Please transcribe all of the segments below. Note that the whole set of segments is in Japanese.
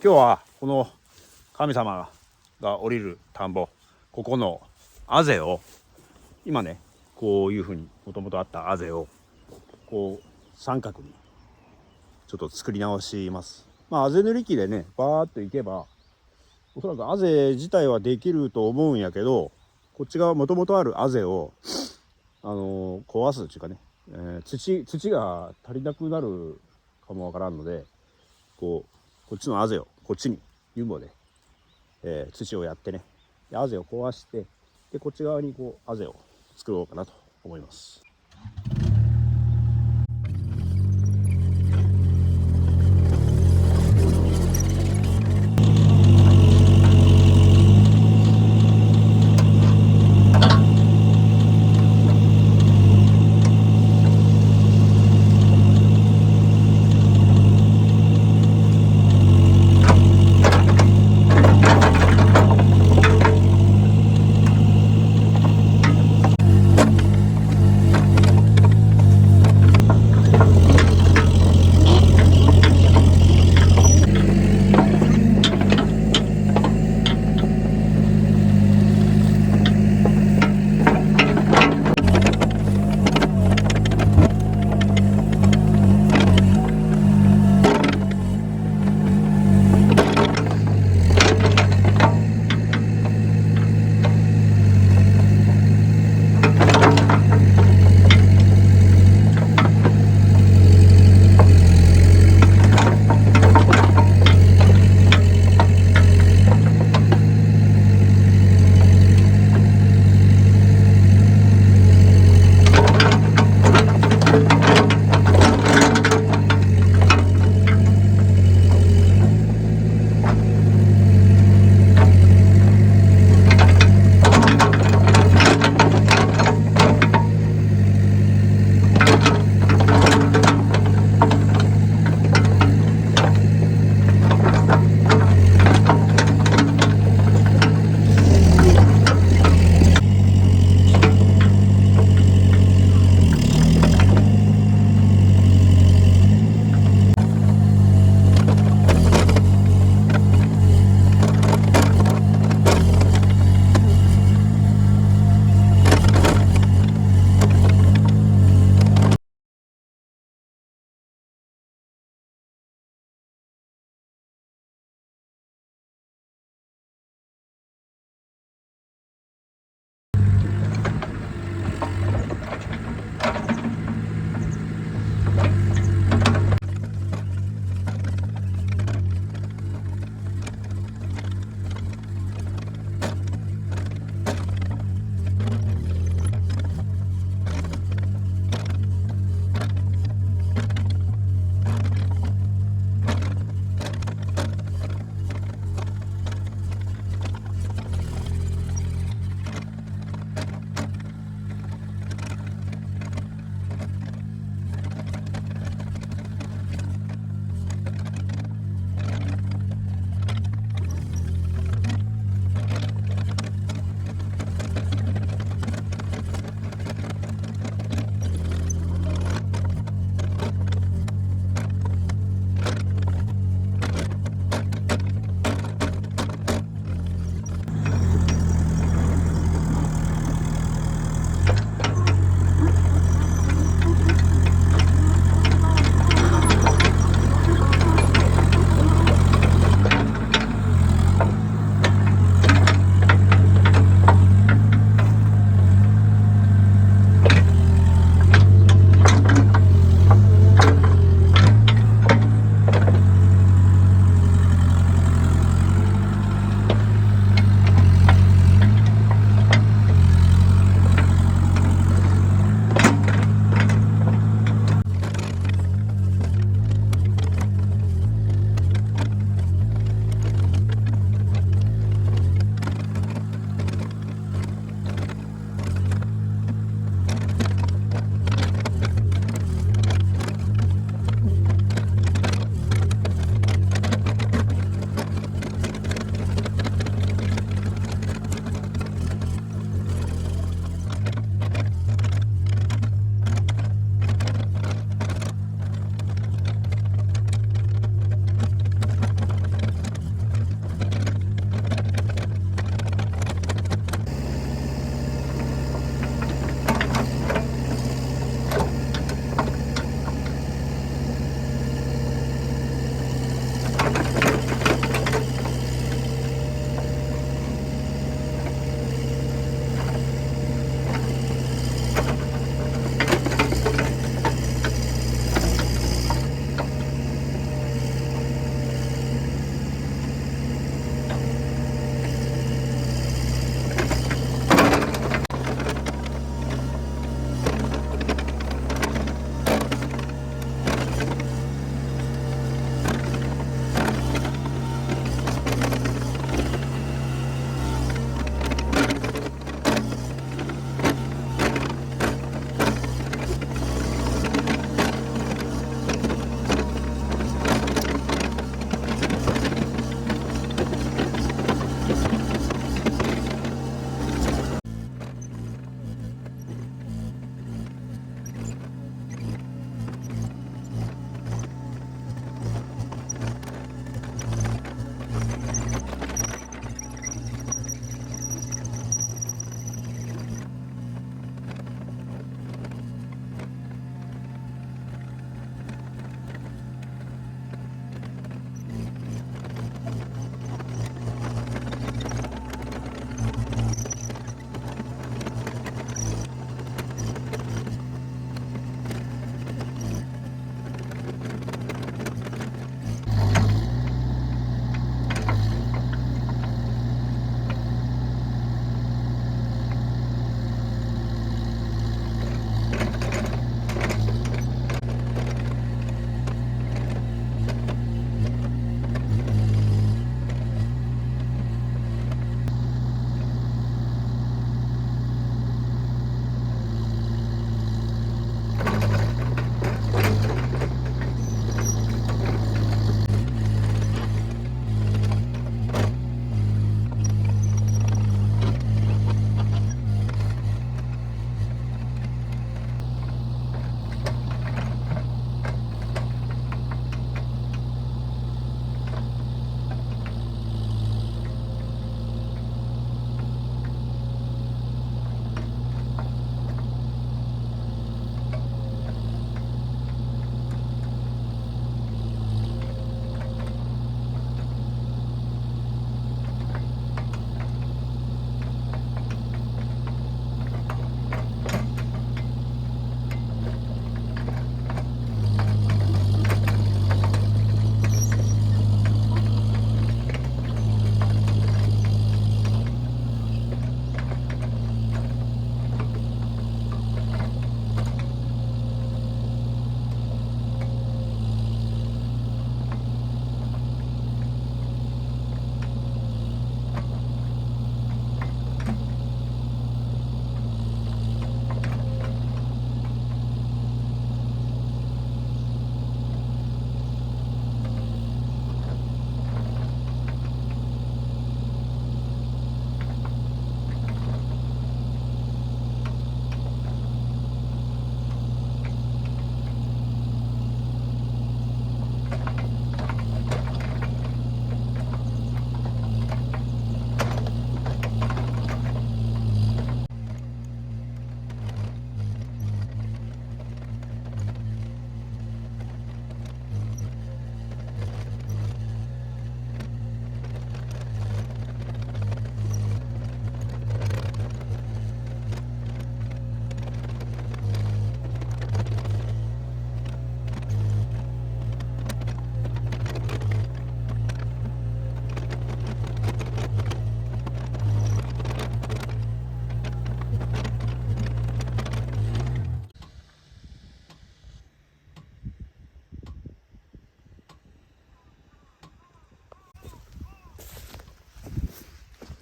今日はこの神様が降りる田んぼ、ここのあぜを今ね、こういうふうにもともとあったあぜをこう三角にちょっと作り直します。あぜ塗り機でねバーっといけばおそらくあぜ自体はできると思うんやけど、こっち側もともとあるあぜを壊すっていうかね、土が足りなくなるかもわからんので、こっちのあぜをこっちにユンボで、土をやってね、であぜを壊して、でこっち側にこうあぜを作ろうかなと思います。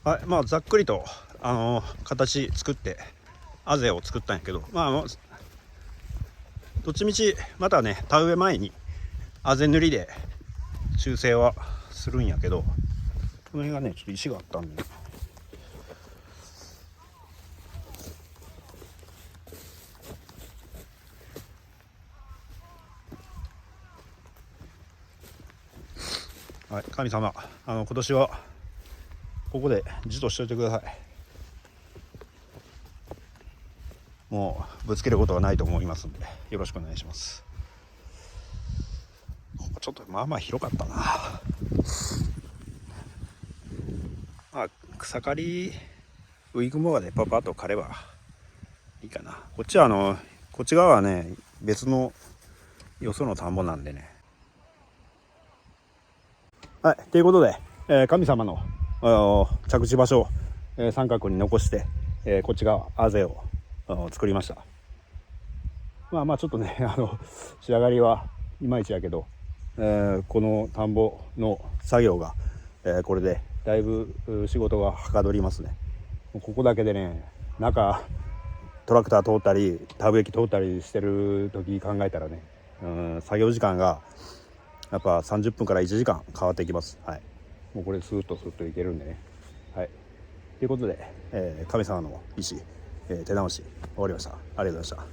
はい、まあざっくりと形作ってあぜを作ったんやけど、まあどっちみちまたね田植え前にあぜ塗りで修正はするんやけど、この辺がねちょっと石があったんで、はい、神様今年はここでじとしといてください。もうぶつけることはないと思いますんでよろしくお願いします。ここちょっとまあまあ広かったな。まあ草刈りウィークモアでパパッと刈ればいいかな。こっちはこっち側はね別のよその田んぼなんでね。はい、ということで、神様の着地場所を、三角に残して、こっち側あぜを作りました。まあまあちょっとね仕上がりはいまいちやけど、この田んぼの作業が、これでだいぶ仕事がはかどりますね。ここだけでね中トラクター通ったり田植え機通ったりしてる時考えたらね、作業時間がやっぱ30分から1時間変わってきます。はい、もうこれスーッといけるんでね。はい、ということで、神様の意志、手直し終わりました。ありがとうございました。